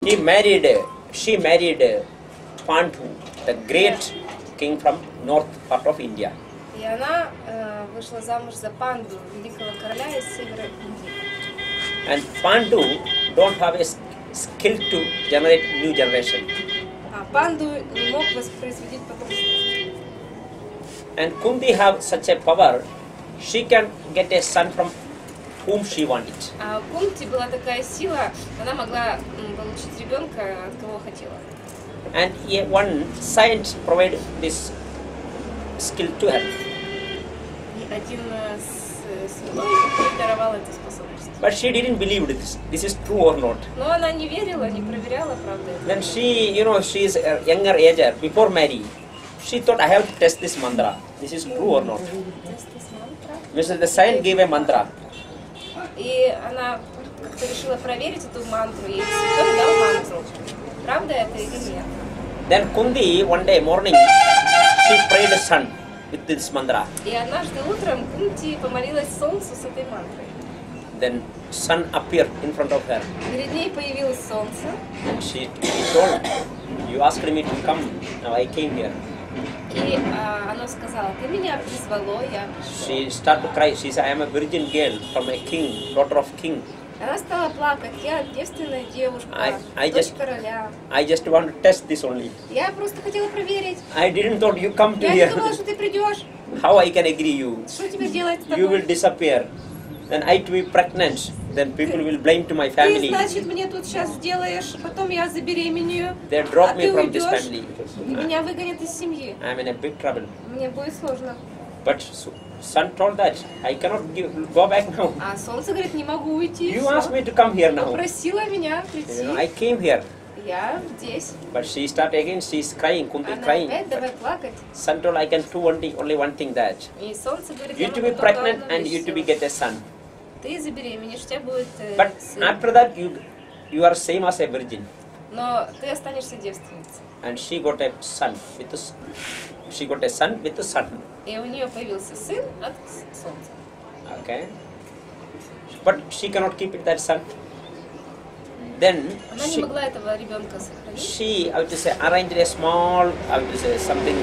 She married Pandu, the great king from north part of India. И она вышла замуж за Панду, великого короля из севера Индии. And Pandu don't have a skill to generate new generation. А Панду не мог воспроизводить потомство. And Kundi have such a power, she can get a son from whom she wanted. А у Кунти была такая сила, она могла получить ребенка от кого хотела. And one science provided this skill to her. И один святой даровал эту способность. But she didn't believe this is true or not. Но она не верила, не проверяла, правда. Then she is a younger age, before marriage. She thought, I have to test this mantra. This is true or not? Mr. The saint gave a mantra. И она как-то решила проверить эту мантру, и святой дал мантру. Правда это или нет? Then Kundi, one day morning, she prayed the sun with this mantra. И однажды утром Кунти помолилась солнцу с этой мантрой. Then sun appeared in front of her. Перед ней появилось солнце. And she told, you asked me to come, now I came here. И оно сказала, ты меня призвало, я пришла. She started to cry. She said, I am a virgin girl from a king, daughter of king. Она стала плакать, я девственная девушка, дочь короля. I just want to test this only. Я просто хотела проверить. I didn't thought you come to Я here. не думала, что ты придешь. How I can agree you? Что тебе делать с You will тобой? disappear. Then I to be pregnant. Then people will blame to my Ты, family. значит, мне тут сейчас сделаешь, потом я забеременею, They drop а me ты from this уйдешь, family. и меня выгонят из семьи. I am in a big trouble. Мне будет сложно. But son told that I cannot go back now. А солнце говорит, не могу уйти. You asked me to come here now. Попросила меня прийти. I came here. Я здесь. But she started again. She is crying. Kundi Она crying. опять давай плакать. Son told I can do only one thing that. И солнце говорит, You я to могу be только pregnant одну and вещь you to be сделать. get a son. Ты забеременеешь, у тебя будет But сын. after that you are same as a virgin. Но ты останешься девственницей. And she got a son with a son. И у нее появился сын от солнца. Okay. But she cannot keep it that son. Then Она не могла этого ребенка сохранить. she, I would say, arranged a small, I would say something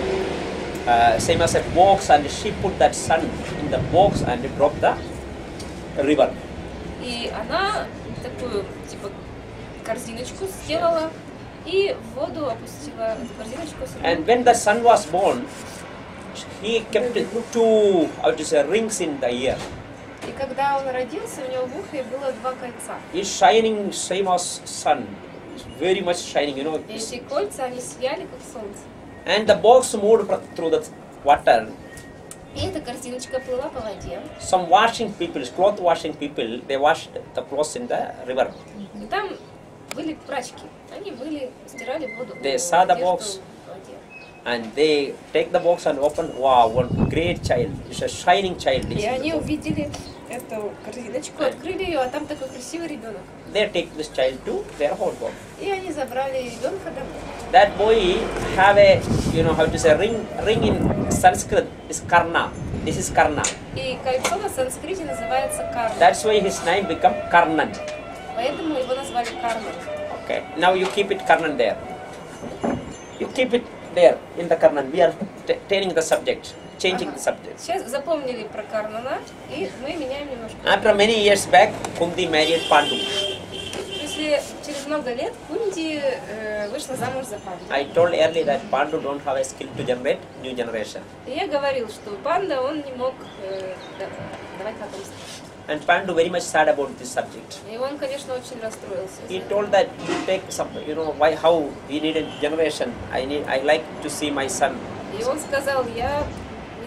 same as a box, and she put that son in the box and dropped the river. И она такую, типа, корзиночку сделала и в воду опустила эту корзиночку. And when the son was born, he kept two, I would say, rings in the ear. И когда он родился, у него в ухе было 2 кольца. It's shining same as sun. It's very much shining, you know. И эти кольца, они сияли как солнце. And the box moved through the water. И эта корзиночка плыла по воде. Some washing people, cloth washing people, they washed the clothes in the river. И там были прачки. Они стирали воду. They saw the одежду box. в воде. And they take the box and open. Wow, one great child. It's a shining child. И они увидели эту корзиночку, открыли ее, а там такой красивый ребенок. They take this child to their home. И они забрали ребенка домой. That boy have a, you know, how to say, ring in Sanskrit is Karna. This is Karna. И кольцо на санскрите называется карна. That's why his name become Karnan. Поэтому его назвали Карнан. Okay. Now you keep it Karnan there. You keep it there in the Karnan. We are turning the subject, changing the subject. Сейчас запомнили про Карнана, и мы меняем немножко. After many years back, Kundi married Pandu. Если через много лет Кунти вышла замуж за Панду. I told earlier that Pandu don't have a skill to generate new generation. И я говорил, что Панда, он не мог давать потомство. And Pandu very much sad about this subject. И он, конечно, очень расстроился. He told that you take some, you know, how we need a generation. I like to see my son. И он сказал, мне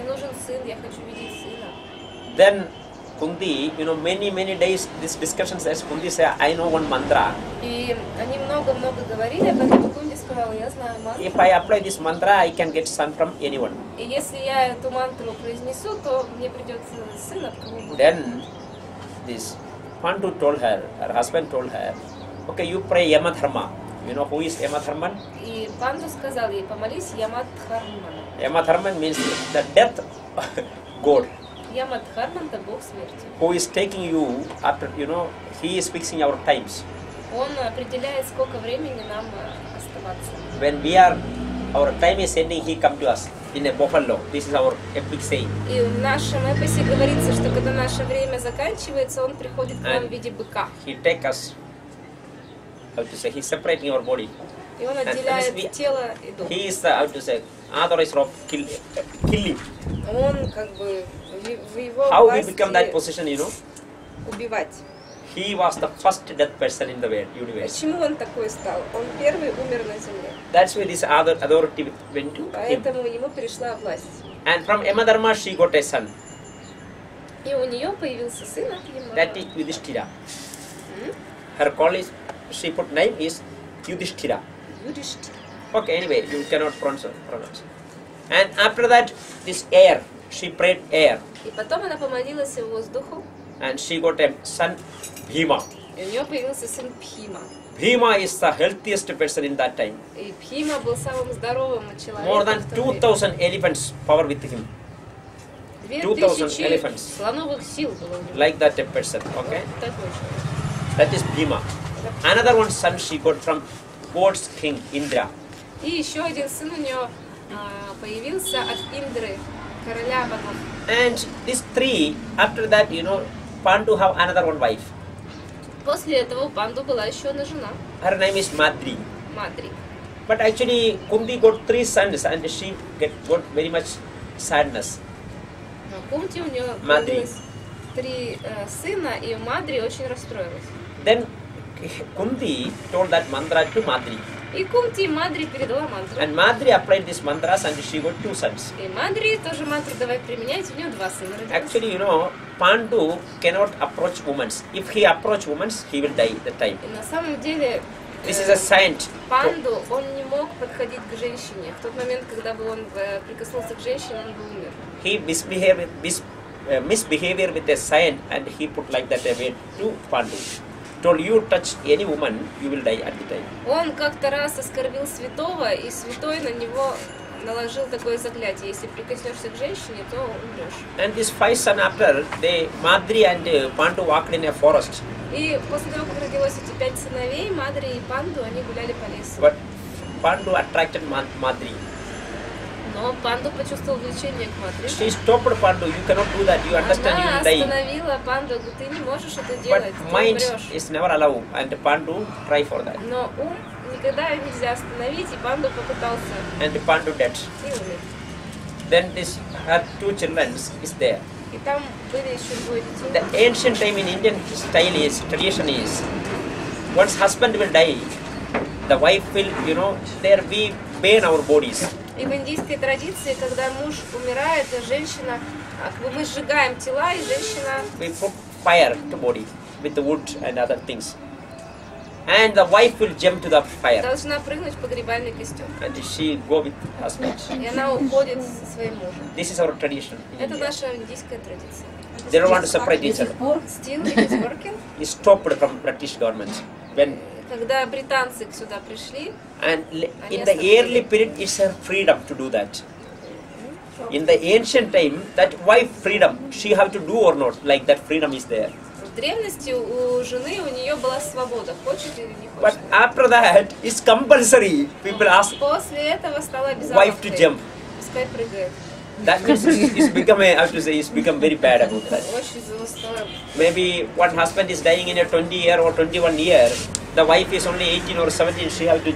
нужен сын, я хочу видеть сына. Then Kundi, you know, many days this discussion says Kundi say, I know one mantra. И они много-много говорили, а потом Кунди сказала, я знаю мантру. If I apply this mantra, I can get son from anyone. И если я эту мантру произнесу, то мне придется сын от кого будет. Then this Pandu told her husband told her, okay, you pray Yamadharma. You know who is Yamadharman? И Панду сказал ей, помолись Ямадхарману. Yamadharman means the death god. Ямадхарман — это бог смерти. Who is taking you after, you know, he is fixing our times. Он определяет, сколько времени нам оставаться. When our time is ending, he come to us in a buffalo. This is our epic saying. И в нашем эпосе говорится, что когда наше время заканчивается, он приходит к нам в виде быка. He take us, how to say, he's separating our body. И он отделяет тело и дух. He is, how to say, authorized of killing. Он как бы в его How власти he become that position, you know? убивать. He was the first death person in the universe. Почему он такой стал? Он первый умер на земле. That's why this authority went to him. Поэтому ему перешла власть. And from Yamadharma she got a son. И у нее появился сын от That is Yudhishthira. Her college, she put name is Yudhishthira. Okay, anyway, you cannot pronounce. And after that, this air, she prayed air. И потом она помолилась воздуху. And she got a son, Bhima. И у нее появился сын Бхима. Bhima is the healthiest person in that time. И Бхима был самым здоровым человеком. More than 2,000 elephants power with him. 2,000 elephants. Слоновых сил было у него. Like that a person, okay? Такой человек. That is Bhima. Another one son she got from God's king, Indra. И еще один сын у нее появился от Индры, короля богов. And these three, after that, you know, Pandu have another one wife. После этого у Панду была еще одна жена. Her name is Madri. Мадри. But actually, Kunti got 3 sons and she got very much sadness. Но Кунти у нее Мадри. появилось 3 сына, и Мадри очень расстроилась. Then Kunti told that mantra to Madri. И Кунти Мадри передала мантру. And Madri applied these mantras and she got 2 sons. И Мадри тоже мантру давай применять, у нее 2 сына родилось. Actually, you know, Pandu cannot approach women. If he approach women, he will die that time. И на самом деле This is a science. Панду, он не мог подходить к женщине. В тот момент, когда бы он прикоснулся к женщине, он бы умер. He misbehavior with a saint and he put like that away to Pandu. Told you touch any woman, you will die at the time. Он как-то раз оскорбил святого, и святой на него наложил такое заклятие: если прикоснешься к женщине, то умрешь. And this 5 sons after, they Madri and Pandu walked in a forest. И после того, как родилось эти 5 сыновей, Мадри и Панду, они гуляли по лесу. But Pandu attracted Madri. Но Панду почувствовал влечение к Мадри. She stopped Pandu. You cannot do that. You understand? You Она will die. остановила Панду, говорит, ты не можешь это делать, But ты mind умрешь. is never allowed, and Pandu try for that. Но ум никогда нельзя остановить, и Панду попытался And Pandu dead. и умер. Then this her 2 children is there. И там были еще 2 детей. The ancient time in Indian style is tradition is once husband will die, the wife will, you know, there we burn our bodies. И в индийской традиции, когда муж умирает, женщина, мы сжигаем тела, и женщина We put fire to body with the wood and other things. And the wife will jump to the fire. должна прыгнуть в погребальный костер. And she go with husband. И она уходит со своим мужем. This is our tradition in Это India. наша индийская традиция. They don't want to separate each other. Still it is working. It's stopped from British government. When Когда британцы сюда пришли, and in the early period, it's her freedom to do that. In the ancient time, that wife freedom, she have to do or not, like that freedom is there. в древности у жены, у нее была свобода, хочет или не But хочет. after that, it's compulsory. People ask После этого стала wife to обязаловкой. jump. Пускай прыгает. That means it's become a, how to say, it's become very bad about that. Очень стало. Maybe one husband is dying in a 20-year or 21-year. The wife is only 18 or 17. She have to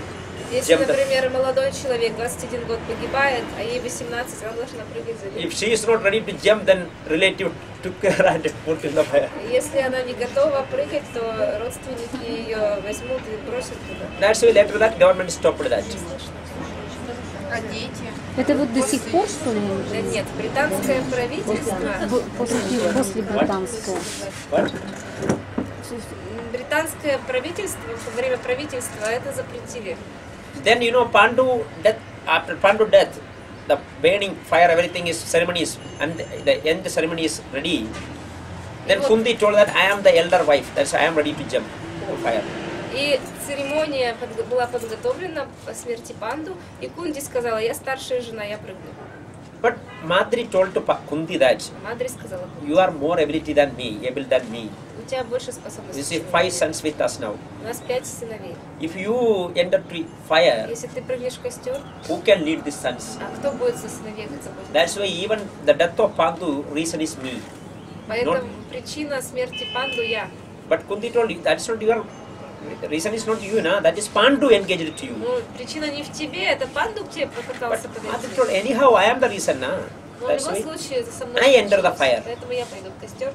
Если, jump. например, молодой человек 21 год погибает, а ей 18, она должна прыгать за ним. If she is not ready to jump, then relative took her and put in the fire. Если она не готова прыгать, то родственники ее возьмут и бросят туда. That's why later that government stopped that. А дети? Это вот до сих пор, что ли? Да нет, британское правительство, После британского. What? британское правительство, во время правительства это запретили. Then you know Pandu death. After Pandu death, the burning fire, everything is ceremonies, and the end ceremony is ready. Then Kunti told that I am the elder wife. That's why I am ready to jump to fire. И церемония была подготовлена по смерти Панду, и Кунти сказала: я старшая жена, я прыгну. But Madri told to Kunti that Мадри сказала: you are more ability than me, able than me. у у тебя больше You способностей. see, чем у 5 меня. sons with us now. У нас 5 сыновей. If you enter to fire, Если ты прыгнешь в костер, who can lead these sons? а кто будет со сыновей заботиться? That's why even the death of Pandu, reason is me. Поэтому причина смерти Панду я. But Kunti told you, that's not your reason is not you, na? That is Pandu engaged to you. Ну, причина не в тебе, это Панду к тебе But попытался Mother подойти. told, anyhow, I am the reason, na? Но в That's любом why. случае это со мной I enter the случилось. fire. Поэтому я пойду в костер.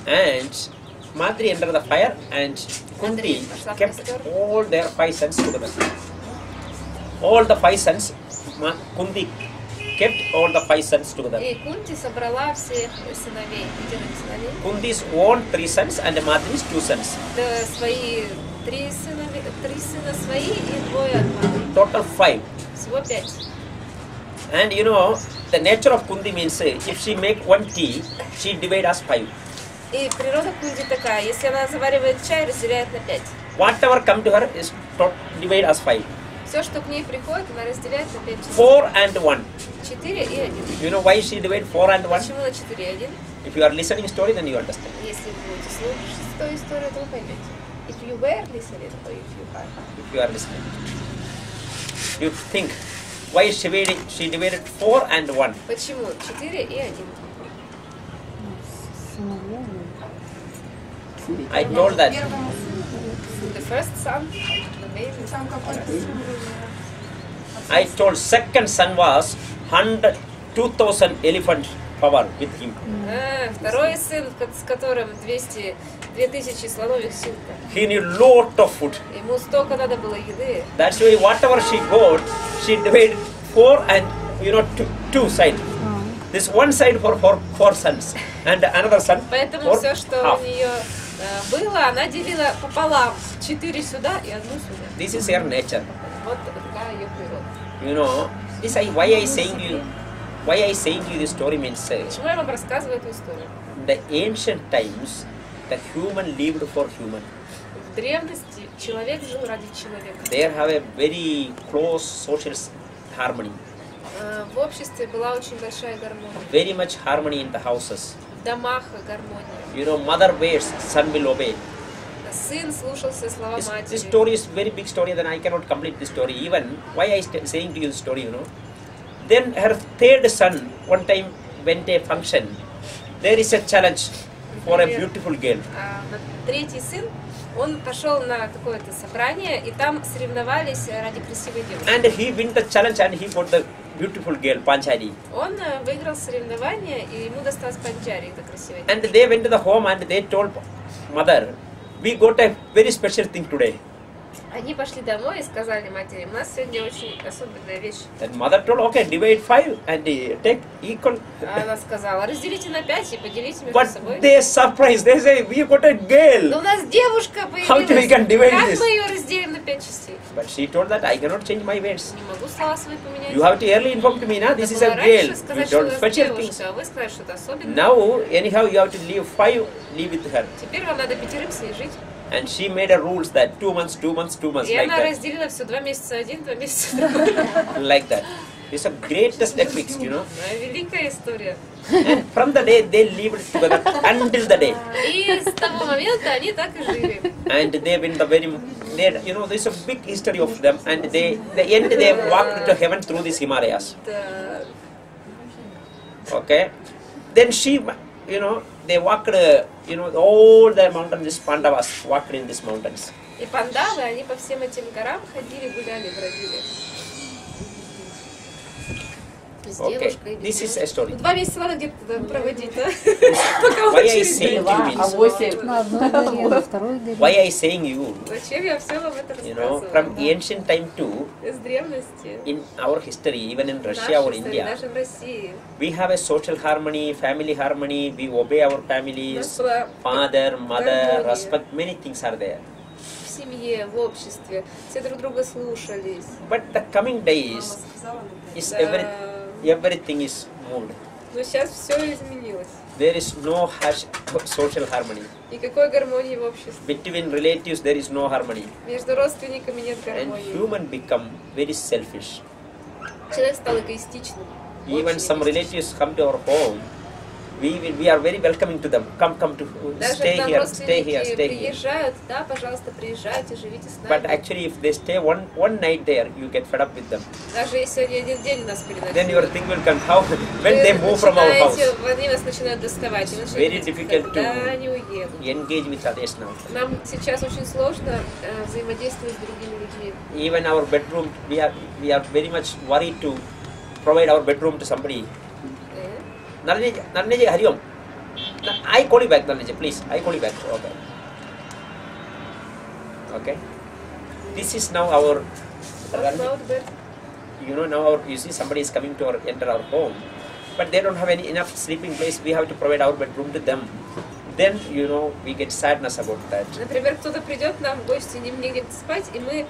And Madri entered the fire, and Kunti kept all their 5 sons together. All the 5 sons, Kunti kept all the 5 sons together. И Кунти собрала всех сыновей, 5 сыновей. Kunti's own 3 sons and Madri's 2 sons. Да, свои 3 сына свои и 2 от матери. Total 5. Всего 5. And you know, the nature of Kunti means if she make 1 tea, she divide as 5. И природа Кунти такая, если она заваривает чай, разделяет на 5. Whatever come to her is divide as 5. Все, что к ней приходит, она разделяет на 5 частей. 4 and 1. 4 и 1. You know why she divide 4 and 1? Почему на 4 и 1? If you are listening story, then you understand. Если вы будете слушать эту историю, то вы поймете. If you were listening, or if you are. If you are listening. You think, why she divided 4 and 1? Почему? 4 и 1. Сыновья. I told that. The first son, the main I told second son was 2,000 elephant power with him. Второй сын, с которым 2000 слоновьих сил. He need lot of food. Ему столько надо было еды. That's why whatever she got, she divided 4 and two side. This one side for 4 sons and another son Поэтому for все, что half. у нее было, она делила пополам. 4 сюда и 1 сюда. This is her nature. Вот такая ее природа. You know, this why I saying you this story means Почему я вам рассказываю эту историю? in the ancient times the human lived for human. В древности человек жил ради человека. They have a very close social harmony. В обществе была очень большая гармония. Very much harmony in the houses. В домах гармония. You know, mother waits, son will obey. Сын слушался слова This матери. story is very big story, then I cannot complete this story. Even why I saying to you the story, you know. Then her third son one time went a function. There is a challenge for a beautiful girl. Третий сын, он пошел на какое-то собрание, и там соревновались ради красивой девушки. And he win the challenge and he got the beautiful girl, Panchari. Он выиграл соревнование, и ему досталась Панчари, это красивая And девушка. they went to the home and they told mother, we got a very special thing today. Они пошли домой и сказали матери, у нас сегодня очень особенная вещь. Then mother told, okay, divide 5 and take equal. Она сказала, разделите на 5 и поделите между But собой. they surprised, they say, we got a Но girl. у нас девушка How we can появилась. divide Как this? мы ее разделим на 5 частей? But she told that I cannot change my words. Не могу слова свои поменять. You have to early inform to me, na, this is a Надо было girl. раньше We сказать, что у told нас special things. девушка, а вы сказали, что это особенно. Now, anyhow, you have to leave 5, live with her. Теперь вам надо 5 с ней жить. And she made a rules that 2 months, 2 months, 2 months, И like она that. разделила все 2 месяца один, 2 месяца другой. Like that. It's a greatest epics, you know. Великая история. And from the day they lived together until the day. И с того момента они так и жили. And they win the very, you know, there's a big history of them. And the end they walked to heaven through these Himalayas. Да. Okay. Then she, you know, they walked, all the mountains, these Pandavas walked in these mountains. И пандавы, они по всем этим горам ходили, гуляли, бродили. С Okay, девушкой. this is a story. 2 месяца надо где-то проводить, да? Why I saying to you means, На одной горе, на второй горе. why I saying you, Зачем я все вам это you know, рассказываю? from ancient time to С древности. in our history, even in Russia Наша or история, India, даже в России. we have a social harmony, family harmony, we obey our families, Была father, mother, гармония. respect, many things are there. В семье, в обществе. Все друг друга слушались. But the coming days, is Да. everything is moved. Но сейчас все изменилось. There is no social harmony. Никакой гармонии в обществе. Between relatives, there is no harmony. Между родственниками нет And гармонии. human become very selfish. Человек стал эгоистичным. Even Очень some эгоистичным. relatives come to our home, we are very welcoming to them. Come to Даже stay к нам here, stay here, родственники stay here. приезжают, да, пожалуйста, приезжайте, живите с But нами. actually, if they stay one night there, you get fed up with them. Даже если они один день нас Then your переносили. thing will come. How when they move from our house? Они вас начинают доставать. И вы Very начинаете difficult говорить, когда они уедут. Engage with others now. Нам сейчас очень сложно взаимодействовать с другими людьми. Even our bedroom, we are very much worried to provide our bedroom to somebody. Narneji, Hari Om. I call you back, Narneji, please. I call you back. Okay. Okay. This is now our. What about bed? You know, now you see somebody is coming to enter our home, but they don't have enough sleeping place. We have to provide our bedroom to them. Then we get sadness about that. Например, кто-то придет к нам в гости, не мне где-то спать, и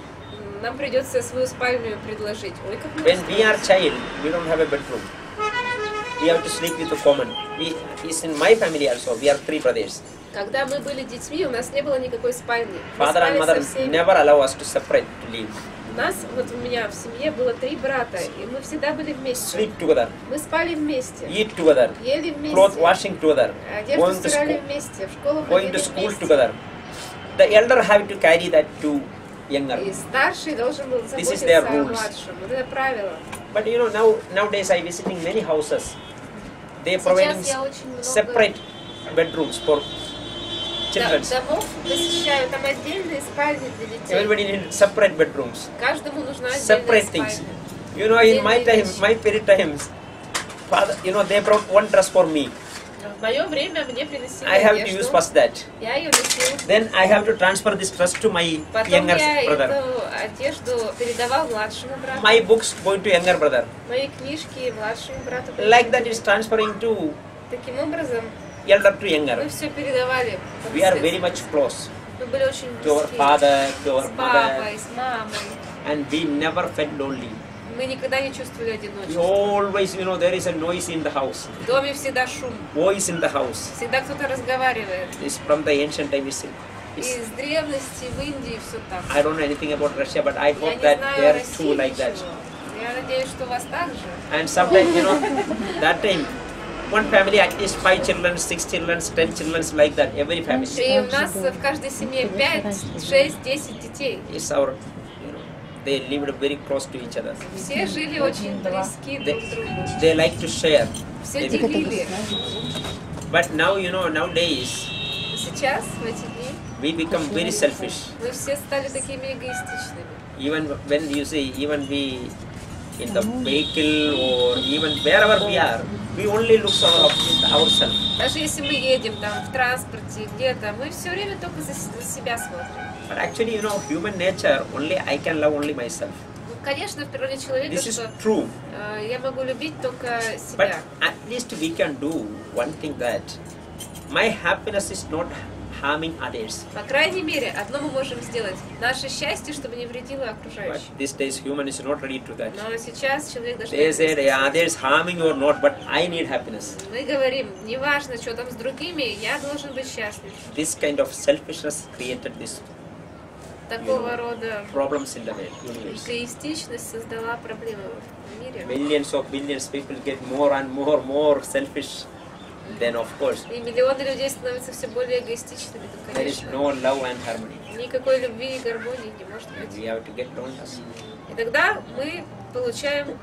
нам придется свою спальню предложить. Ой, как мы. When we are child, we don't have a bedroom. We have to sleep with the common. Is in my family also. We are 3 brothers. Когда мы были детьми, у нас не было никакой спальни. Father and mother never allow us to separate to live. У нас, вот у меня в семье было 3 брата, и мы всегда были вместе. Sleep together. Мы спали вместе. Eat together. Ели вместе. Cloth washing together. Одежду стирали вместе, в школу going ходили to school вместе. together. The elder have to carry that to younger. И старший должен был заботиться their о rules. младшем. Вот это правило. But nowadays I visiting many houses. They providing Сейчас я очень много separate bedrooms for children. домов посещаю, там отдельные спальни для детей. Everybody need separate bedrooms. Каждому нужна отдельная Separate спальня. things. In my time, my period times, father, they brought one dress for me. В мое время мне приносили I have to use одежду. first that. Я ее носила. Then I have to transfer this dress to my Потом younger я brother. эту одежду передавал младшему брату. My books going to younger brother. Мои книжки младшему брату. Like that is transferring to Таким образом, elder to мы younger. все передавали. по We are наследству. very much close Мы были очень to our близки. father, to our С mother, папой, с мамой. and we never felt lonely. Мы никогда не чувствовали We одиночества. always, there is a noise in the house, В доме всегда шум. voice in the house. Всегда кто-то разговаривает. It's from the ancient time itself. Из древности в Индии все так. I don't know anything about Russia, but I Я hope не that знаю they о are России too like that. ничего. Я надеюсь, что у вас так же. And sometimes, that time, one family at least 5 children, 6 children, 10 children, like that. Every family И у нас в каждой семье 5, 6, 10 детей. is our, they lived very close to each other. Все жили очень близки друг к другу. They like to share. Все делили. But now, nowadays, Сейчас, в эти дни, we become very selfish. мы все стали такими эгоистичными. Even when you see, even we in the vehicle or even wherever we only look ourselves. Даже если мы едем там в транспорте, где-то, мы все время только за себя смотрим. But actually, human nature, only I can love only myself. Ну, конечно, в природе человека, This is что true. я могу любить только But себя. at least we can do one thing, that my happiness is not harming others. По крайней мере, одно мы можем сделать. Наше счастье, чтобы не вредило But окружающим. these days, human is not ready to that. Но сейчас человек должен... They said, yeah, others harming or not, but I need happiness. Мы говорим, неважно, что там с другими, я должен быть счастлив. This kind of selfishness created this Такого рода problems in the universe. эгоистичность создала проблемы в мире. Millions of billions people get more and more selfish. Then of course И миллионы людей становятся все более эгоистичными, то, there is конечно, no love and harmony. никакой любви и гармонии не может And быть. we have to get loneliness. И тогда мы получаем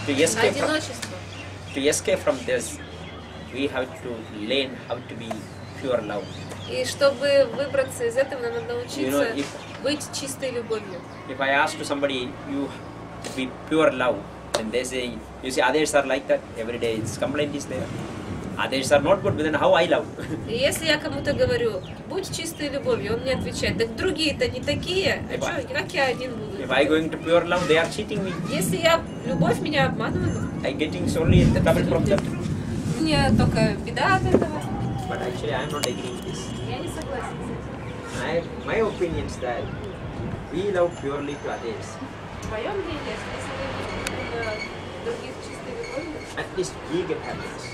одиночество. To escape from this, we have to learn how to be pure love. И чтобы выбраться из этого, нам надо научиться if- быть чистой любовью. If I ask to somebody, you be pure love, and they say, you see, others are like that every day. It's complaint is there. Others are not good, but then how I love? И если я кому-то говорю, будь чистой любовью, он мне отвечает, так другие-то не такие, а чё, как я один буду? If I going to pure love, they are cheating me. Если я любовь меня обманывает, I getting solely the trouble from them. мне только беда от этого. But actually, I am not agreeing with this. Я не согласен с этим. My opinion is that we love purely to others. Мое мнение, что если мы любим других чистой любовью, At least we get happiness.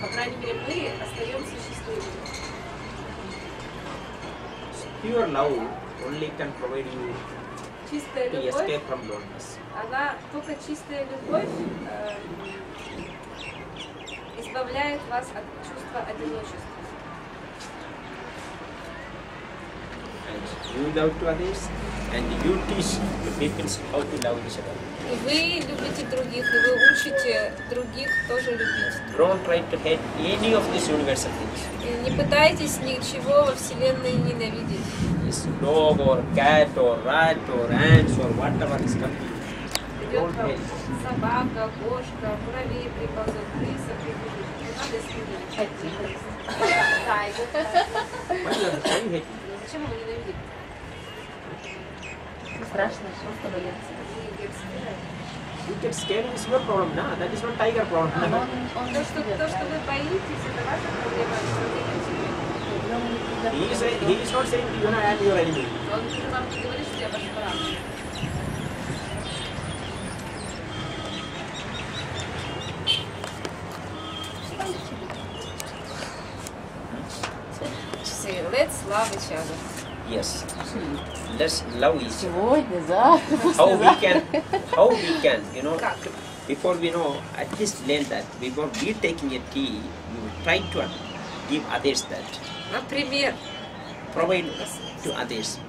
по крайней мере, мы остаемся счастливыми. Pure love only can provide you Чистая to любовь, escape from loneliness. она только чистая любовь избавляет вас от чувства одиночества. And you love to others, and you teach the people how to love each other. И вы любите других, и вы учите других тоже любить. Don't try to hate any of these universal things. И не пытайтесь ничего во Вселенной ненавидеть. This dog or cat or rat or ants or whatever is coming. Идет вам собака, кошка, муравей приползет, крыса прибежит. Не надо с ними. Why you hate? Зачем его ненавидеть? Страшно, просто бояться. You get scared is your problem, nah. That is not tiger problem. То, что вы боитесь, это ваша проблема. He is not saying you know I am your enemy. Он вам не говорит, что я ваш враг. Say, let's love each other. Yes. Let's love each other. Сегодня, завтра, How we can, you know, Как? before we know, at least learn that, before we taking a tea, you try to give others that. Например, Provide to others.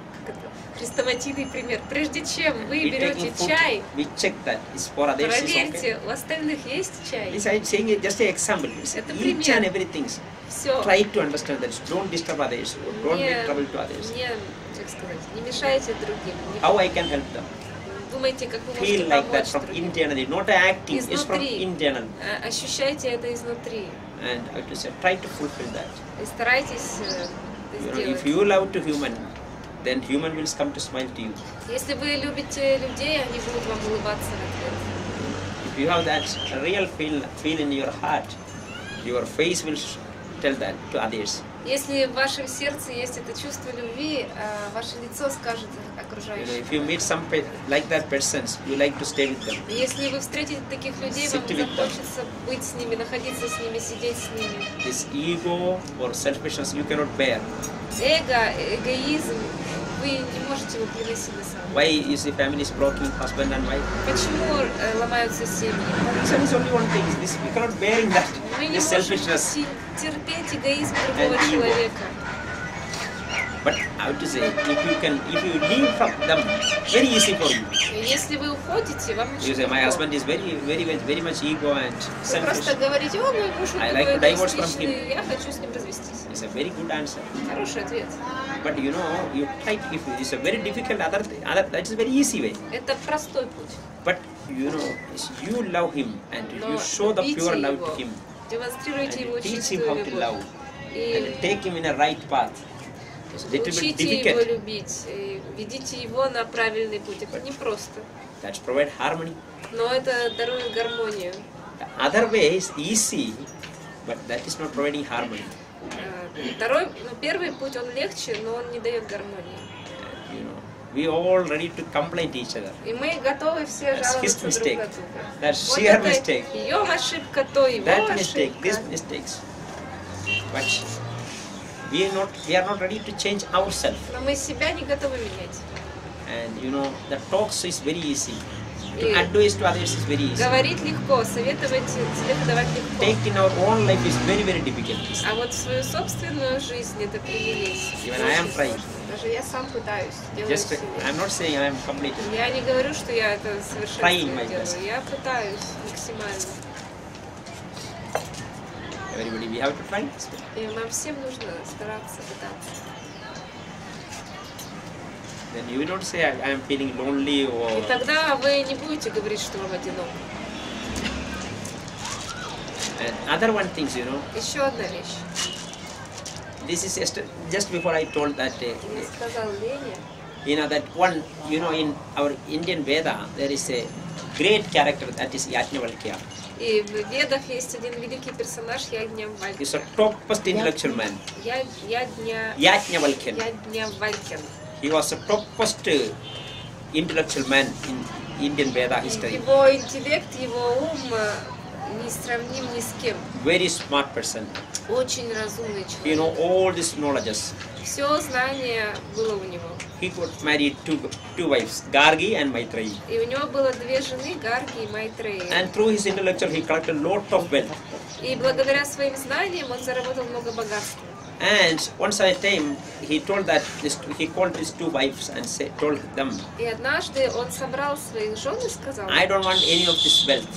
хрестоматийный пример. Прежде чем вы We берете taking food, чай, we check that it's for others. It's okay. проверьте, у остальных есть чай. This I'm saying it just an example. It's Это each пример. and everything. Все. Try to understand that. Don't disturb others. Don't make trouble to others. Не, как сказать, не мешайте другим. Не How I can help them? думайте, как вы Feel можете like that помочь from другим. internally, not acting. It's from Изнутри. internal. Ощущайте это изнутри. And I have to say, try to fulfill that. И старайтесь это You know, сделать. if you love to human, then human will come to smile to you. Если вы любите людей, они будут вам улыбаться в ответ. If you have that real feel in your heart, your face will tell that to others. Если в вашем сердце есть это чувство любви, ваше лицо скажет You know, окружающим. if you meet some like that persons, you like to stay with them. Если вы встретите таких людей, вам Sit with them. захочется быть с ними, находиться с ними, сидеть с ними. This ego or selfishness you cannot bear. Эго, эгоизм, вы не можете его переносить на самом деле. Why is the family is broken, husband and wife? Почему ломаются семьи? Reason is only one thing. This we cannot bearing that. Мы не This можем selfishness. терпеть эгоизм другого And ego. человека. But how to say? If you leave from them, very easy for you. Если вы уходите, вам You очень say my легко. husband is very much ego and Вы selfish. просто говорите, о, мой муж I такой like to divorce from эгоистичный, я хочу с ним развестись. It's a very good answer. Хороший ответ. But you know, you try. If it's a very difficult other that is a very easy way. Это простой путь. But you know, you love him and Но you show the любите pure love его, to him демонстрируйте and ему you teach him чистую how to любовь. love И and take him in a right path. It's a little bit учите его difficult. любить, и ведите его на правильный путь. Это непросто, That's provide harmony. но это дарует гармонию. The other way is easy, but that is not providing harmony. Первый путь, он легче, но он не дает гармонии. You know, we all ready to complain to each other. И мы готовы все That's his жаловаться друг mistake. на друга. That's Вот sheer это mistake. ее ошибка, то его That mistake, ошибка. this mistakes. But we are not ready to change ourselves. Но мы себя не готовы менять. And you know, the talks is very easy. To И advise to others is very easy. говорить легко, советы давать легко. Take in our own life is very difficult. А вот в свою собственную жизнь это применить. Even I am очень trying. сложно. Даже я сам пытаюсь, делаю Just, усилия. I'm not saying I am complete. Я не говорю, что я это Trying my совершенственно best. делаю. Я пытаюсь максимально. Everybody, we have to try. И нам всем нужно стараться, пытаться. Then you will not say I am feeling lonely or. И тогда вы не будете говорить, что вам одиноко. And other one things, you know. Еще одна вещь. This is just before I told that. Я сказал Лене, You know that one. You know, in our Indian Veda there is a great character that is Yajnavalkya. и в Ведах есть один великий персонаж Ягнявалькен. He's a topmost intellectual man. Yajnavalkya. Ягнявалькен. He was a topmost intellectual man in Indian Veda history. Его интеллект, его ум не сравним ни с кем. Very smart person. Очень разумный You человек. know all these knowledges. Все знание было у него. He could marry two wives, Gargi and Maitreyi. И у него было две жены, Гарги и Майтрея. And through his intellectual, he collected a lot of wealth. И благодаря своим знаниям он заработал много богатства. And once at a time, he told that he called his two wives and told them, И однажды он собрал своих жен и сказал: I don't want any of this wealth.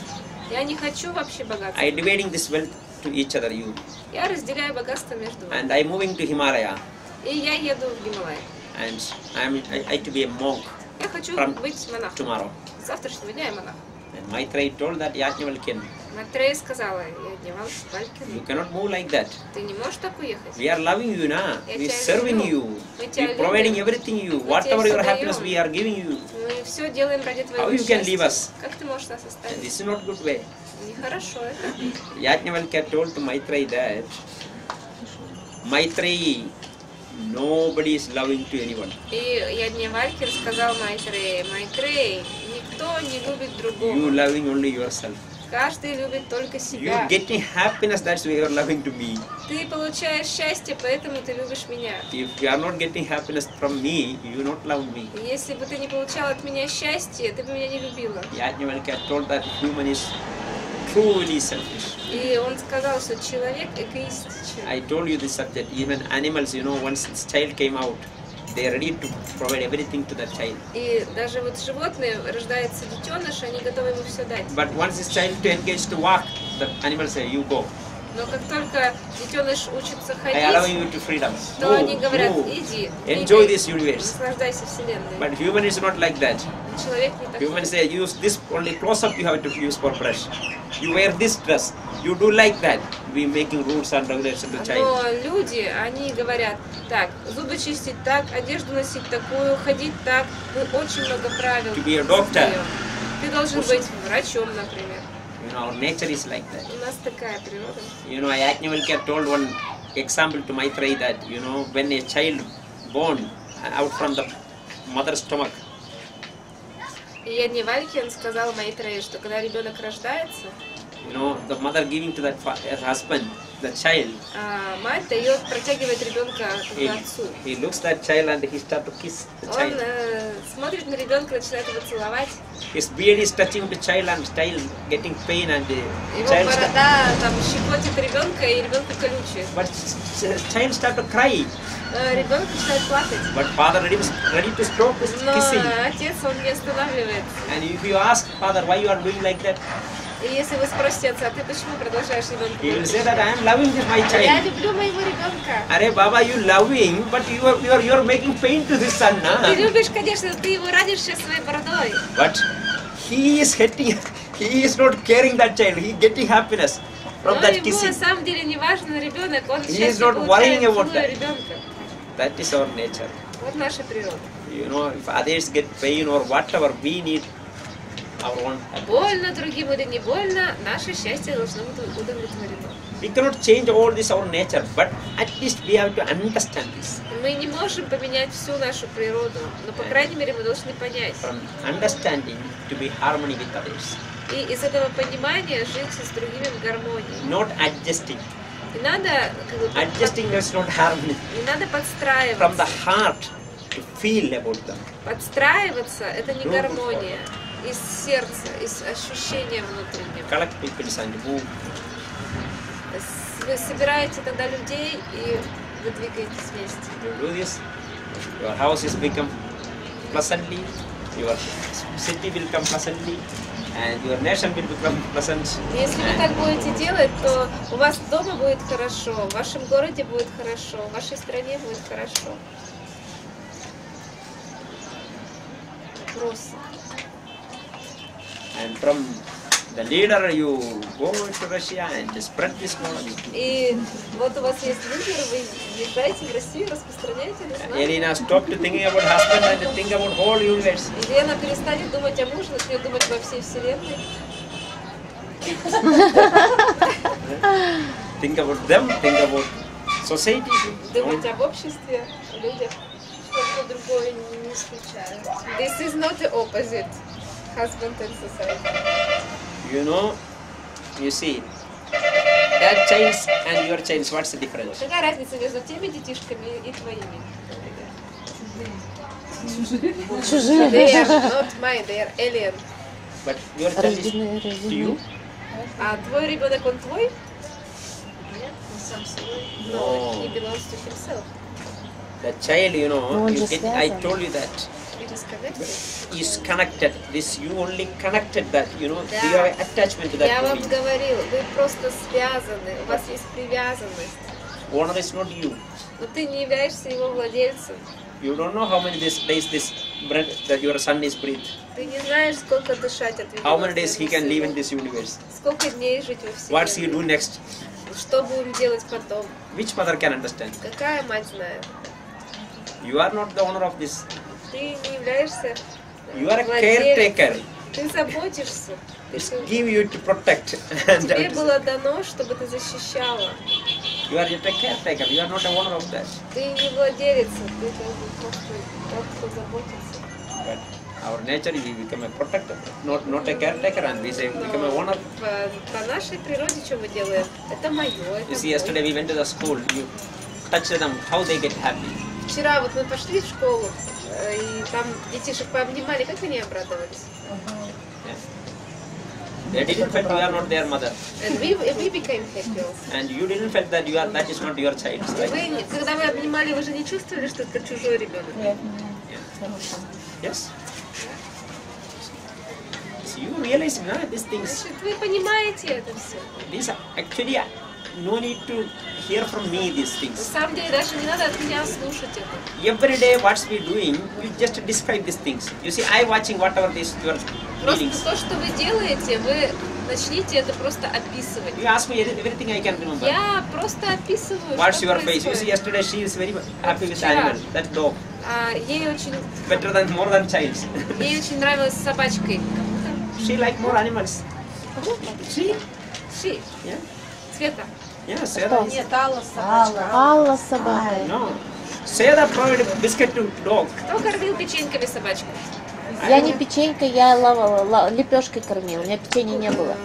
я не хочу вообще богатства. I dividing this wealth to each other, you. Я разделяю богатство между вами. And I moving to Himalaya. И я еду в Гималай. And I to be a monk Я хочу from быть монахом. tomorrow. С завтрашнего дня я монах. And Maitreya told that Yajnavalkya, Матрея сказала: я you cannot move like that. ты не можешь так уехать. We are loving you now. Я We are тебя serving люблю. you. Мы We тебя are providing любим. everything you. Мы тебе Whatever всё your happiness даем. we are giving you. Мы все делаем ради How твоего you can leave счастья. us? Как ты можешь нас And оставить? this is not good way. Нехорошо это. Yajnavalkya told to Maitreya that Maitreya, nobody is loving to anyone. И Яднявальки рассказал Майтрея: Майтрей, никто не любит You другого. loving only yourself. Каждый любит только You себя. getting happiness, that's why you are loving to me. Ты получаешь счастье, поэтому ты любишь меня. If you are not getting happiness from me, you not love me. И если бы ты не получал от меня счастье, ты бы меня не любила. Yajnavalkya told that human is truly selfish. И он сказал, что человек эгоистичен. I told you this subject. Even animals, once this child came out, they are ready to provide everything to that child. И даже вот животные, рождается детеныш, они готовы ему все дать. But once this child to engage to walk, the animals say, you go. Но как только детеныш учится I allow ходить, you to freedom. то они говорят: Move. иди, Enjoy двигай, this universe. наслаждайся вселенной. But human is not like that. Человек не такой. Human say, use this only close up you have to use for brush. You wear this dress. You do like that. We making rules and regulations to the child. Но люди, они говорят: так, зубы чистить так, одежду носить такую, ходить так. Мы очень много правил To be a doctor. создаем. Ты должен быть врачом, например. Our nature is like that. У нас такая природа. Yajnavalkya told one example to Maitreya that, when a child born out from the mother's stomach, И Яднявальки сказал Майтрею, что когда ребенок рождается, the mother giving to that husband, the child, мать протягивает ребенка к отцу. he looks at that child and he start to kiss the Он child. смотрит на ребенка, начинает его целовать. His beard is touching the child and child getting pain and the Его child борода там щекотит ребенка, и ребенка колючий. but child start to cry. Ребенок начинает плакать. But father ready to stop this Но kissing. отец, он не останавливается. And if you ask father why you are doing like that, И если вы спросите отца: ты почему продолжаешь ребенка? he will say that I am loving this my Я child. люблю моего ребенка. Arey Baba, you loving, but you are making pain to this son, Ты na? любишь, конечно, ты его ранишь сейчас своей бородой. But he is not caring that child. He getting happiness from Но that ему kissing. на самом деле не важен ребенок, он He is счастье not worrying получает, about целуя that. ребенка. That is our nature. Вот наша природа. If others get pain or whatever, we need our own happiness. Больно другим или не больно, наше счастье должно быть удовлетворено. We cannot change all this our nature, but at least we have to understand this. Мы не можем поменять всю нашу природу, но, по крайней мере, мы должны понять. From understanding to be harmony with others, И из этого понимания жить с другими в гармонии. not adjusting. Не надо, Adjusting is not harmony. не надо From the подстраиваться. heart to feel about them. Подстраиваться — это не гармония. Из сердца, из ощущения внутреннего. Collect people and move. Вы собираете тогда людей, и вы двигаетесь вместе. You do this, your house is become pleasantly, your city will come pleasantly, and your nation will become pleasant. Если вы так будете делать, то у вас дома будет хорошо, в вашем городе будет хорошо, в вашей стране будет хорошо. Вопросы? And from the leader you go to Russia and spread this knowledge. И вот у вас есть лидер, вы езжаете в Россию, распространяете это знание. Elena, stop to thinking about husband and think about whole universe. Елена перестанет думать о муже, начнет думать во всей вселенной. Think about them, think about society. Думать об обществе, о людях. Что-то другое не исключает. This is not the opposite. Husband and society. You see, that child and your child, what's the difference? Какая разница между теми детишками и твоими? Чужие. They are not mine, they are alien. But your child is to you. А твой ребенок, он твой? сам собой. No. Но he belongs to himself. The child, you know, Он you же get, I связан. told you that It is connected. is connected. This you only connected that, you know, Да. you have attachment to that Я вам body. говорил, вы просто связаны, у вас есть привязанность. Owner is not you. Но ты не являешься его владельцем. You don't know how many days this breath that your son is breathed. Ты не знаешь, сколько дышать отведено. How many days he can live in сыну. this universe? Сколько дней жить во What's he do Вселенной. next? Что будем делать потом? Which mother can understand? Какая мать знает? You are not the owner of this. Ты не являешься You are a владелец. caretaker. Ты заботишься. It's give you to protect. Тебе было дано, чтобы ты защищала. You are just a caretaker. You are not a owner of that. Ты не владелец, ты как бы просто тот, кто заботится. But our nature is we become a protector, not a caretaker, and we say become a owner. По нашей природе что мы делаем? Это мое, You это see, yesterday we went to the school. You touch them, how they get happy. Вчера вот мы пошли в школу, и там детишек пообнимали, как они обрадовались. They didn't feel you are not their mother, And we became happy also. and you didn't feel that that is not your child. Right? Вы, когда вы обнимали, вы же не чувствовали, что это чужой ребенок? Yes. So you realize now these things. Значит, вы понимаете это все. These are actually no need to hear from me these На things. самом деле даже не надо от меня слушать это. Every day, what's we doing? We just describe these things. You see, I watching whatever these your Просто feelings. то, что вы делаете, вы начните это просто описывать. You ask me everything I can remember. Я просто описываю, What's что your face? You see, происходит. yesterday she is very happy with Вчера. animal. That dog, Ей очень more than childs. нравилась с собачкой. She like more animals. See? Ши, Yeah. Света. Yeah. Sarah. Кто? Нет, Алла собачка. Алла с собакой. No. Sarah provided biscuit to dog. Кто кормил печеньками собачку? Я не печенькой, я лепешкой кормила. У меня печенья не было.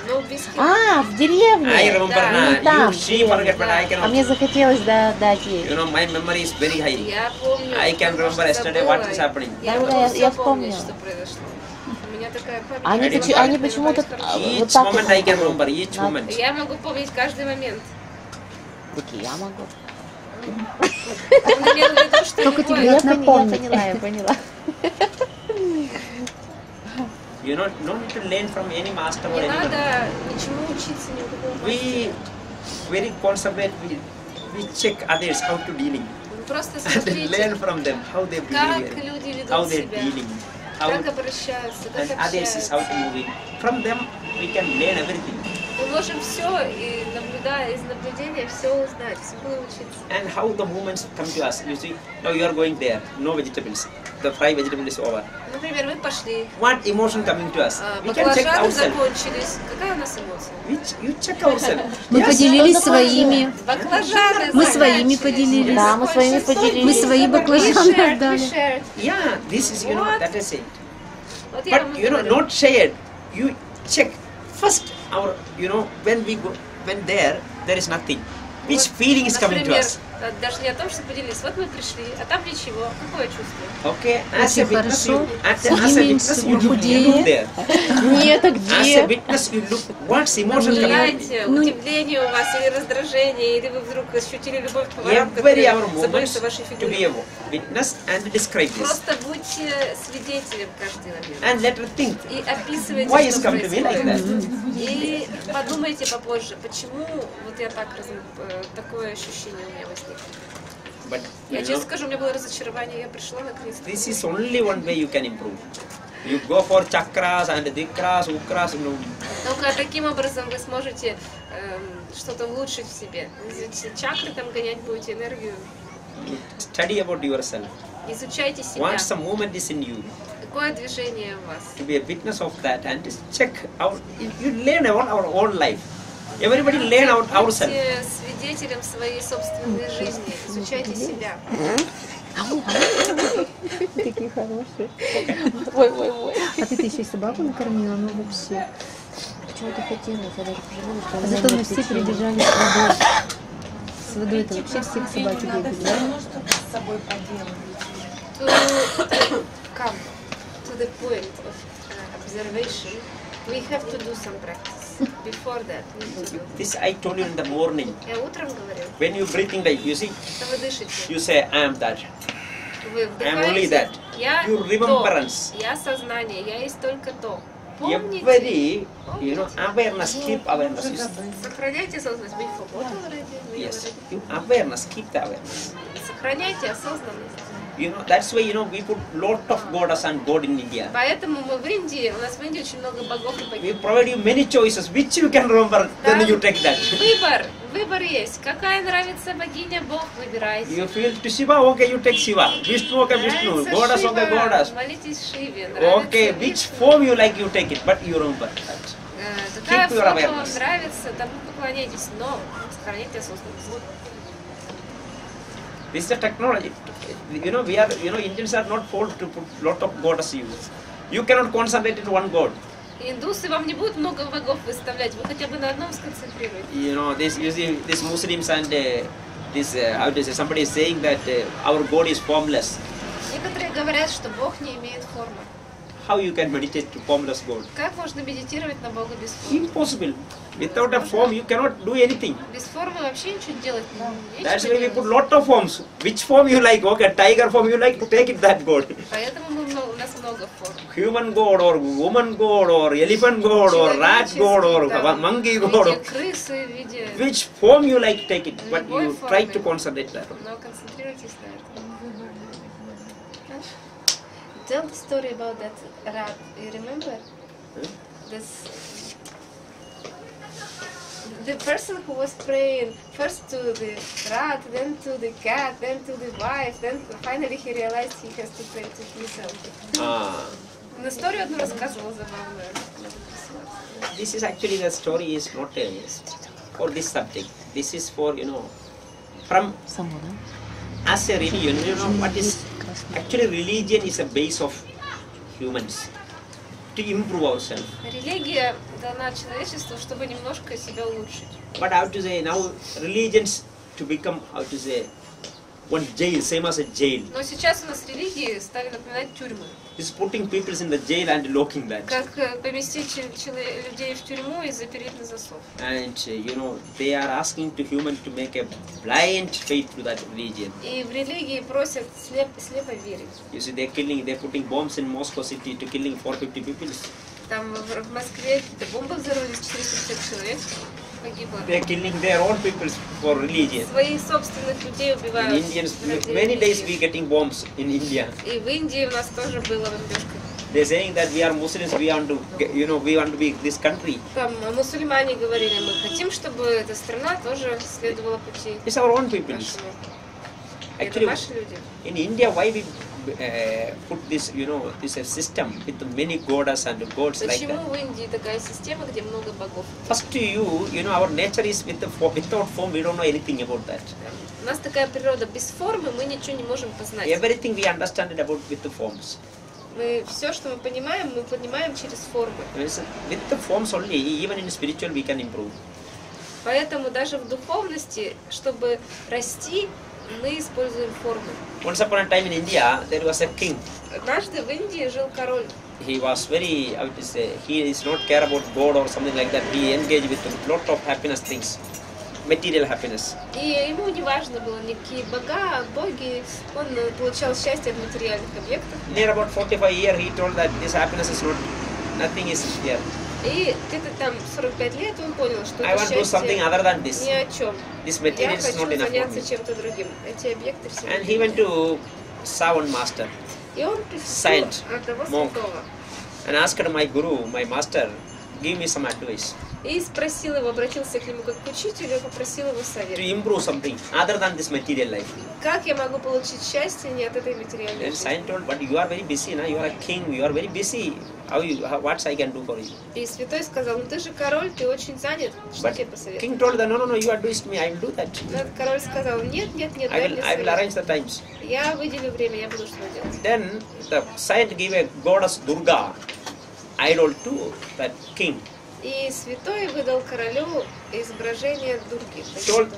Ну, бисквит. А, в деревне. I remember Да. now. Ну, там, She forget, but I А cannot. мне захотелось дать ей. You know, my memory is very high. Я помню. I can remember yesterday what is happening. Я Да, могу да, все я помнить, вспомнила. что произошло. У меня такая память. Они, I didn't- они почему-то вот Each так moment вот. I can remember. Each Надо. moment. Я могу помнить каждый момент. Такие, я могу. Он имел в виду, что Только любой- тебе Я это напомнить. я поняла. You know, no need to learn from any master or Не anyone. надо ничему учиться, ни у какого We мастера. very concentrate. We check others how to dealing Вы просто and learn смотрите, from them how they как behave, люди how ведут they're себя, dealing, how как обращаются, как and others is how общаются. to moving. From them we can learn everything. Мы можем все, и наблюдая из наблюдения, все узнать, всему научиться. And how the movements come to us. You see, now you are going there, no vegetables. The fried vegetable is over. Например, мы пошли, What emotion coming to us? We can check баклажаны ourselves. закончились. Какая у нас эмоция? You check ourselves. Мы Yes. поделились что такое? своими. Баклажаны Мы своими закончились. поделились. Да, мы своими поделились. Мы свои баклажаны We shared, отдали. we shared. Yeah, this is, you know, that is it. Вот я вам But и you know, говорю. not shared. You check first. Our, you know, when we go, when there is nothing. Which Вот, feeling is coming to например, us? даже не о том, что поделились. Вот мы пришли, а там ничего. Какое чувство? Okay, as a Очень witness, хорошо. as a witness, you look Похудение. there. Нет, а As a где? witness, you look. What's emotion coming? Знаете, удивление у вас, или раздражение, или вы вдруг ощутили любовь к поварам, Every которые our moments заботятся о вашей to be фигуре. a witness and describe this, Просто будьте свидетелем каждый момент. and let her think. И описывайте, Why is что come to me like происходит. that? И подумайте попозже, почему вот я так такое ощущение у меня возникло. But Я you честно know, скажу, у меня было разочарование, я пришла наконец-то. this is only one way you can improve. You go for chakras and dikras, ukras, no. Только таким образом вы сможете что-то улучшить в себе. Ведь чакры там гонять будете, энергию. Study about yourself. Изучайте себя. Once the movement is in you, Какое движение у вас? to be a witness of that and just check out. You learn about our own life. Everybody learn out ourselves. Будьте свидетелем своей собственной жизни. Изучайте себя. Такие хорошие. Ой. А ты еще и собаку накормила, ну вообще. Почему-то хотелось, я даже пожалела, что А у меня зато мы нет все печенья. прибежали с водой. С водой это вообще все к собаке бегали, да? с собой поделать. To come to the point of observation, we have to do some practice. Before that. This I told you in the morning. Я утром говорил. When you breathing like, you see, Это вы дышите. you say, I am that. Вы I am only that. Я You то. remembrance. Я сознание. Я есть только то. Помните. Every, awareness, keep awareness. You see. Сохраняйте осознанность. Be forgotten already. Yes, you awareness, keep the awareness. Сохраняйте осознанность. That's why, we put lot of goddess and god in India. Поэтому мы в Индии, у нас в Индии очень много богов и We богинь. provide you many choices, which you can remember, then you take that. Выбор есть. Какая нравится богиня, бог, выбирайте. You feel to Shiva, okay, you take Shiva. Vishnu, okay, Vishnu. Нравится Goddess, okay, Шива, goddess. молитесь Шиве. Нравится Okay, which Вишну. form you like, you take it, but you remember that. Какая Keep your форма вам awareness. нравится, тому поклоняйтесь, но сохраняйте осознанность. This is a technology. We are, Indians are not told to put lot of goddess use. You cannot concentrate in one god. Индусы вам не будут много богов выставлять, вы хотя бы на одном сконцентрируйтесь. You see, this Muslims and this, how to say, somebody is saying that our God is formless. Некоторые говорят, что Бог не имеет формы. How you can meditate to formless God? Как можно медитировать на Бога без формы? Impossible. Without a form, you cannot do anything. Без формы вообще ничего делать нечего That's why we делать. put lot of forms. Which form you like? Okay, tiger form you like, take it that God. Поэтому у нас много форм. Human God or woman God or elephant God or rat God or monkey В God. виде крысы, в виде... Which form you like, take it. But Любой you try формы. to concentrate that. Но концентрируйтесь на этом. Tell the story about that rat. You remember? This the person who was praying first to the rat, then to the cat, then to the wife, then finally he realized he has to pray to himself. Но историю одну рассказывала забавную. This is actually, the story is not for this subject. This is for, from Само, да? as a religion, what is actually religion is a base of humans to improve ourselves. Религия дана человечеству, чтобы немножко себя улучшить. But how to say now religions to become, how to say, one jail, same as a jail. Но сейчас у нас религии стали напоминать тюрьмы. Is putting people in the jail and locking that. Как поместить людей в тюрьму и запереть на засов. And they are asking to humans to make a blind faith to that religion. И в религии просят слепо верить. You see, they're putting bombs in Moscow city to killing 450 people. Там в Москве бомбы взорвались, 450 человек погибло. They're killing their own people for religion. Своих собственных людей In убивают. Indians, ради many days религии. we getting bombs in India. И в Индии у нас тоже было бомбежка. They're saying that we are Muslims, we want to, we want to be this country. Там мусульмане говорили, мы хотим, чтобы эта страна тоже следовала пути It's our own people. нашему. Это Actually, наши люди. in India, why we put this, this system with many goddess and gods like Почему that? в Индии такая система, где много богов? First to you, our nature is without form, we don't know anything about that. У нас такая природа, без формы мы ничего не можем познать. Everything we understand it about with the forms. Мы все, что мы понимаем через формы. With the forms only, even in spiritual we can improve. Поэтому даже в духовности, чтобы расти, мы используем формы. Once upon a time in India, there was a king. Однажды в Индии жил король. He was very, how to say, he is not care about God or something like that. He engaged with a lot of happiness things, material happiness. И ему не важно было никакие боги, он получал счастье от материальных объектов. Near about 45 years, he told that this happiness is not, nothing is here. И где-то там 45 лет он понял, что I это want to do something счастье other than this. ни о чем. This Я material is хочу not enough for заняться me. чем-то другим. Эти объекты все. And he went to Savan master И он посетил Saint, одного monk. святого. and asked my guru, my master, give me some advice И спросил его, обратился к нему как к учителю, и попросил его to совета. improve something other than this material life. Как я могу получить счастье не от этой материальной And жизни? Saint told, but you are very busy, now you are a king, you are very busy. What I can do for you? И святой сказал, ну ты же король, ты очень занят, что But тебе посоветовать? king told, no, you are doing me, I will do that. Но этот король сказал, нет, I дай will мне arrange совет. the times. Я выделю время, я буду что делать. Then the saint gave a goddess Durga idol to that king. И святой выдал королю изображение Дурги. Told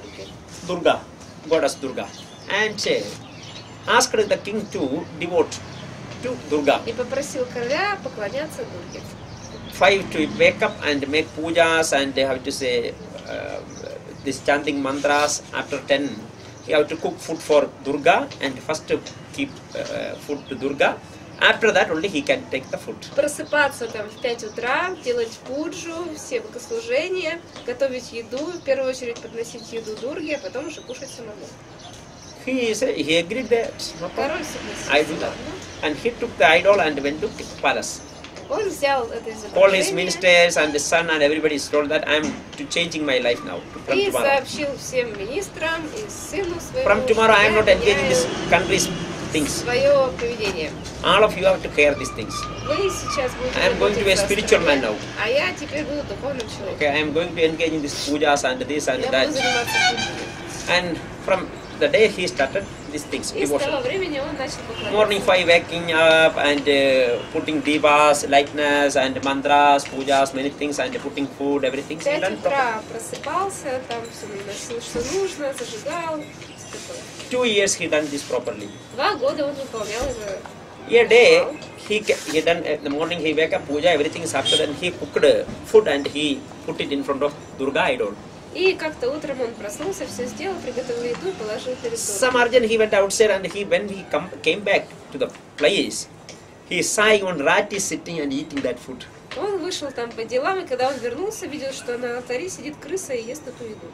Durga, goddess Durga, and asked the king to devote to Durga. И попросил короля поклоняться Дурге. 5 to wake up and make pujas and they have to say this chanting mantras. After 10, he have to cook food for Durga and first to keep food to Durga. After that only he can take the food. Просыпаться там в 5 утра, делать пуджу, все богослужения, готовить еду, в первую очередь подносить еду Дурге, а потом уже кушать самому. He agreed that. Король согласился. I do that. And he took the idol and went to palace. Он взял это All his изображение ministers and the son and everybody is told that I am changing my life now. From и tomorrow. сообщил всем министрам и сыну своему, From tomorrow I am not что я engaging this меняю country's things. свое поведение. All of you have to care these things. Вы сейчас будете I am going to be a работать за spiritual man страну, now. а я теперь буду духовным человеком. Okay, I am going to engage in this pujas and this and Я that. буду заниматься пуджей. And from the day he started these things, И с того devotion. времени он начал Morning поклоняться. 5 waking up and putting divas, lightness and mantras, pujas, many things and putting food, everything. В He 5 done properly. утра просыпался, там все наносил, что нужно, зажигал. Всё такое. 2 years he done this properly. 2 года он выполнял это. A day he done in the morning he wake up puja, everything is after then he cooked food and he put it in front of Durga idol. И как-то утром он проснулся, все сделал, приготовил еду и положил перед Some Дургой. urgent he went outside and when he came back to the place, he saw one rat is sitting and eating that food. Он вышел там по делам, и когда он вернулся, видел, что на алтаре сидит крыса и ест эту еду.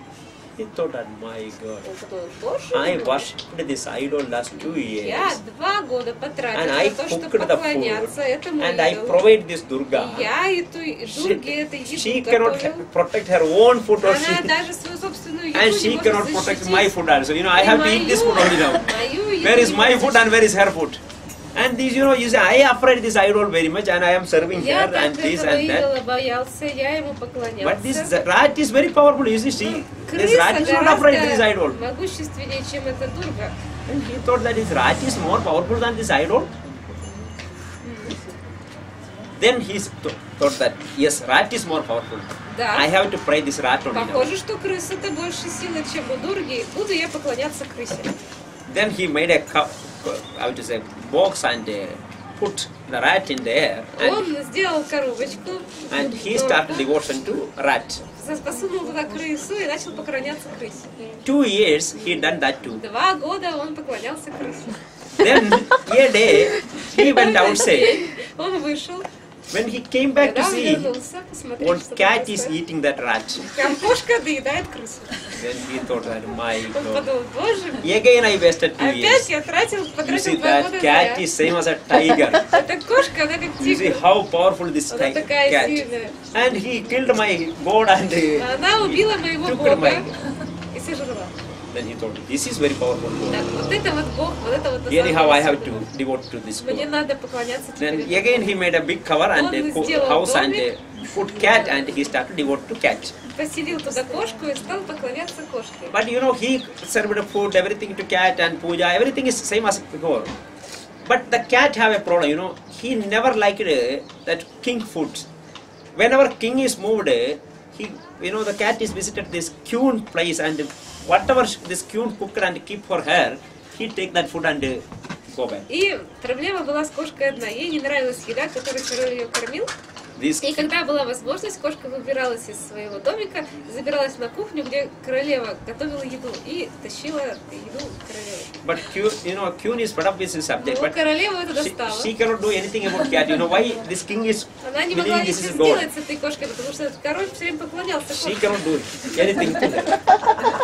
He thought that my God, Он подумал, боже I мой, worshipped this idol last 2 я years 2 года потратил and I на то, чтобы cooked the поклоняться food этому and I идолу. provide this Durga. И я эту Дурге этой She еду cannot готовил. protect her own food or Она she, даже свою собственную еду and не she может cannot protect my защитить. food also. You know, I have to eat this food only now. Мою еду Where is не my может food and where is her food? And these, you know, you say, I afraid this idol very much and I am serving Я her and так this этого and that. идола боялся, я ему But this поклонялся. rat is very powerful. You see, this Крыса rat is not afraid of this idol. гораздо могущественнее, чем эта Дурга. And he thought that this rat is more powerful than this idol. Then he thought that, yes, rat is more powerful. Да. I have to pray this rat only now. Похоже, что крыса-то больше силы, чем у Дурги. Буду я поклоняться крысе. Then he made a how to say, box and put the rat in there. Он сделал коробочку, And he started devotion to rat. посунул туда крысу и начал поклоняться крысе. 2 years he done that too. 2 года он поклонялся крысе. Then a day he went outside. Он вышел, When he came back to когда он see, вернулся, посмотреть, one что cat там is происходит. eating that rat. Там кошка доедает крысу. Then he thought that, my Он God. подумал, боже мой, Again I wasted 2 опять years. я You потратил see, 2 года that cat зря. is same as a tiger. Эта кошка, она как You see тигр. how powerful this Она такая cat. сильная. And he killed my God and Она убила моего took Бога my. и сожрала. Then he thought, this is very powerful God. Так, вот это вот Бог, вот это вот на Anyhow, самом I деле have to особенно. devote to this Мне God. надо поклоняться теперь. Then этому again Богу. he made a big cover and Он a сделал house and домик. put cat and he started devote to cat. Поселил туда кошку и стал поклоняться кошке. But you know, he served food, everything to cat and puja, everything is same as before. But the cat have a problem, you know, he never liked that king food. Whenever king is moved, he, you know, the cat is visited this queen place and whatever this queen cooked and keep for her, he take that food and go back. И проблема была с кошкой одна. Ей не нравилась еда, которой король ее кормил. This, И когда была возможность, кошка выбиралась из своего домика, забиралась на кухню, где королева готовила еду, и тащила еду королеве. but you know, queen is fed up with this subject, Но but королеву это достало. she cannot do anything about cat. You know why this king is Она не могла believing this ничего is God. сделать с этой кошкой, потому что этот король все время поклонялся She кошке. cannot do anything to that.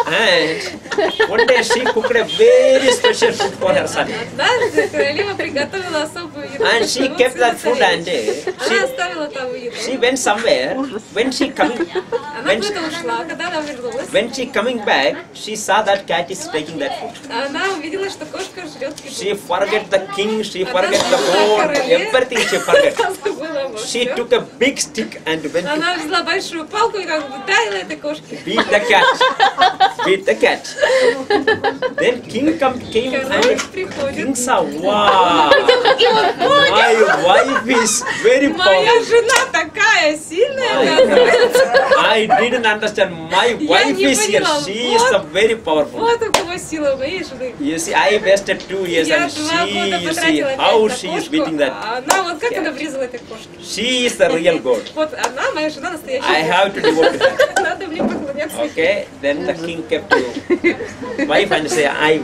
And one day she cooked a very special food for her son. Однажды королева приготовила особую еду. And для she своего kept сына that food and царевича. Она оставила там еду. she went somewhere. When she coming, Она куда-то ушла, когда она вернулась, when she coming back, she saw that cat is taking that food. она увидела, что кошка жрет She еду. forget the king, she Она forget the забыла board, короле. everything she forget. Она забыла обо She всем. took a big stick and went to Она взяла большую палку и как бы ударила этой кошке. beat the cat. Beat the cat. Then king came Король and приходит. king saw, wow. И он My wife is very Моя powerful. жена такая сильная, оказывается. I didn't understand. My wife не is here. поняла. She is the very powerful. Вот у кого сила моей жены. You see, I wasted 2 years Я and 2 года you see потратила how на she is кошку, beating that. а она вот как она врезала этой кошке. She is the real God. Вот она, моя жена, I настоящая. have to devote to her. Надо мне поклоняться. Okay, then the king kept to wife and say, I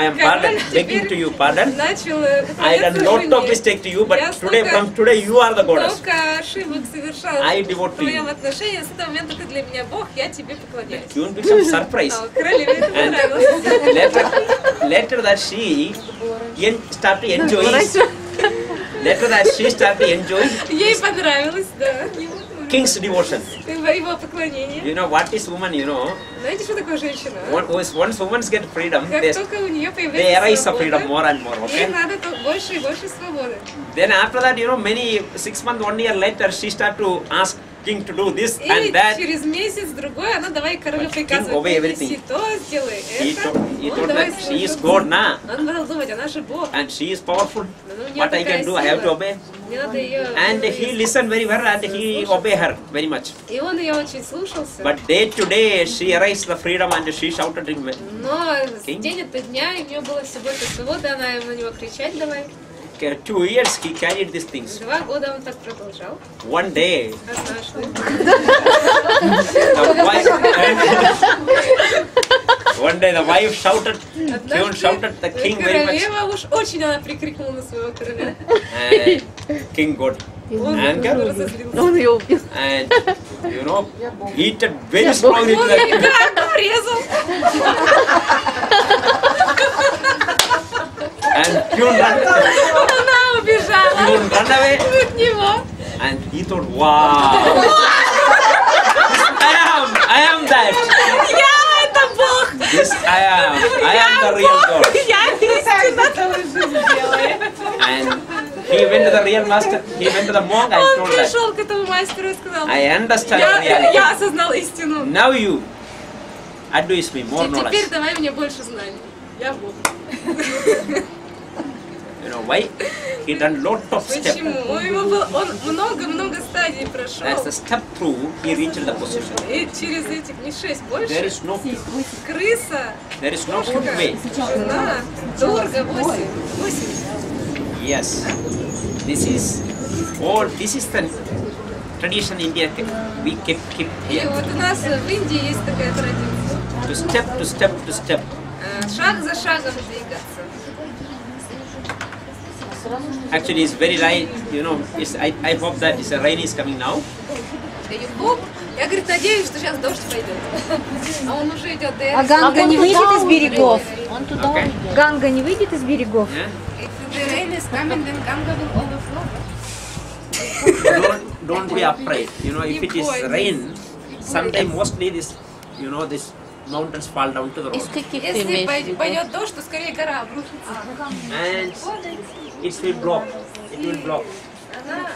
am pardon, begging to you pardon. Начал I done поклоняться lot of жене. mistake to you, but Я today, столько- from today, you are the goddess. Столько ошибок совершала I в devote to твоем you. отношении. С этого момента ты для меня Бог, я тебе поклоняюсь. Queen became surprised. Королеве это And понравилось. later that she started enjoying. Later that she started enjoying Ей понравилось, да. king's devotion. Его поклонение. You know what is woman? You know, Знаете, что такое женщина? once women get freedom, Как they только у нее arise появляется the freedom свобода, more and more. ей Okay. надо больше и больше свободы. Then after that, you know, many 6 months, 1 year later, she started to ask king to do this И and that. через месяц-другой она давай королю But king приказывать, obey принеси everything. то, сделай He это. told Он давай that she is слушаться. God now, Он надо думать, она же Бог. and she is powerful. Ну, у нее What I такая can do, I have to сила. obey. Мне надо ее... And he listened very well, and he obey her very much. И он ее очень слушался. But day to day, she arised the freedom and she shouted to him. Но King? день ото дня у нее было все больше свободы, она ему на него кричать давай. 2 years he carried these things. 2 года он так продолжал. One day, Однажды. the wife, one day the wife shouted, Queen shouted the king very much, Королева уж очень она прикрикнула на своего короля. and king got Он anger разозлился. Он ее убил. and you know heated very strongly to Он the ей как врезал. and Queen ran Она убежала away от него. and he thought, wow, I am that. Я это Бог. This I am the real God. Я истина. And he went to the real master, he went to the monk and Он told that, пришел к этому мастеру и сказал, I understand я reality. осознал истину. Now you advise me more И теперь knowledge. давай мне больше знаний. Я Бог. You know why? He done lot of steps. Почему? У него было, он много-много стадий прошел. As the step through, he reached the position. И через этих не 6, There больше. is no Крыса, quick way. жена, Дурга, 8. Yes. This is the tradition in India. We keep И here. вот у нас в Индии есть такая традиция. To step to step to step. Шаг за шагом двигаться. Actually, it's very light. You know, I hope that rain is coming now. Я, говорит, надеюсь, что сейчас дождь пойдет. А он уже идет до А Ганга не выйдет из берегов? Он туда Okay. уйдет. Ганга не выйдет из берегов? Yeah. If the rain is coming, then Ganga will overflow. Don't be afraid. You know, if it is rain, sometimes mostly this mountains fall down to the Из road, каких ты Если имеешь в виду? пойдет дождь, то скорее гора обрушится. and it will block. It will block. Она